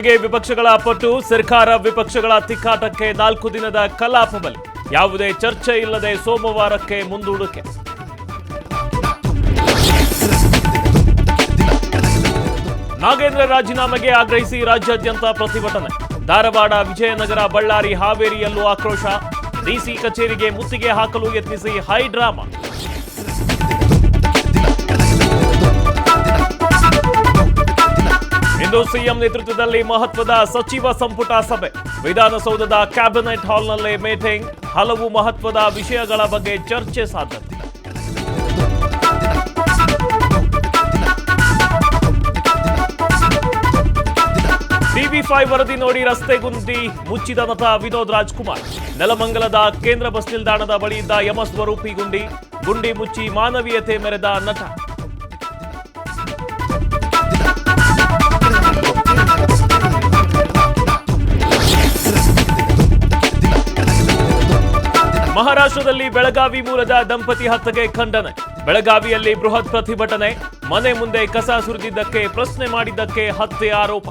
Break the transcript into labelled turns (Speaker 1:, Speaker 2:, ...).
Speaker 1: ವಿಪಕ್ಷಗಳ ಪಟ್ಟು ಸರ್ಕಾರ ವಿಪಕ್ಷಗಳ ತಿಕ್ಕಾಟಕ್ಕೆ 4 ದಿನದ ಕಲಾಪ ಬಲಿ. ಯಾವುದೇ ಚರ್ಚೆ ಇಲ್ಲದೆ ಸೋಮವಾರಕ್ಕೆ ಮುಂದೂಡಿಕೆ. ನಾಗೇಂದ್ರ ರಾಜೀನಾಮೆಗೆ ಆಗ್ರಹಿಸಿ ರಾಜ್ಯಾದ್ಯಂತ ಪ್ರತಿಭಟನೆ. ಧಾರವಾಡ, ವಿಜಯನಗರ, ಬಳ್ಳಾರಿ, ಹಾವೇರಿಯಲ್ಲೂ ಆಕ್ರೋಶ. ಡಿಸಿ ಕಚೇರಿಗೆ ಮುತ್ತಿಗೆ ಹಾಕಲು ಯತ್ನಿಸಿ ಹೈ ಡ್ರಾಮಾ. ಇಂದು ಸಿಎಂ ನೇತೃತ್ವದಲ್ಲಿ ಮಹತ್ವದ ಸಚಿವ ಸಂಪುಟ ಸಭೆ. ವಿಧಾನಸೌಧದ ಕ್ಯಾಬಿನೆಟ್ ಹಾಲ್ನಲ್ಲೇ ಮೀಟಿಂಗ್. ಹಲವು ಮಹತ್ವದ ವಿಷಯಗಳ ಬಗ್ಗೆ ಚರ್ಚೆ ಸಾಧ್ಯತೆ. ಟಿವಿ5 ವರದಿ ನೋಡಿ ರಸ್ತೆ ಗುಂಡಿ ಮುಚ್ಚಿದ ನಟ ವಿನೋದ್ ರಾಜ್ಕುಮಾರ್. ನೆಲಮಂಗಲದ ಕೇಂದ್ರ ಬಸ್ ನಿಲ್ದಾಣದ ಬಳಿ ಇದ್ದ ಯಮಸ್ವರೂಪಿ ಗುಂಡಿ ಮುಚ್ಚಿ ಮಾನವೀಯತೆ ಮೆರೆದ ನಟ. ಮಹಾರಾಷ್ಟ್ರದಲ್ಲಿ ಬೆಳಗಾವಿ ಮೂಲದ ದಂಪತಿ ಹತ್ಯೆಗೆ ಖಂಡನೆ. ಬೆಳಗಾವಿಯಲ್ಲಿ ಬೃಹತ್ ಪ್ರತಿಭಟನೆ. ಮನೆ ಮುಂದೆ ಕಸ ಸುರಿದಿದ್ದಕ್ಕೆ ಪ್ರಶ್ನೆ ಮಾಡಿದ್ದಕ್ಕೆ ಹತ್ಯೆ ಆರೋಪ.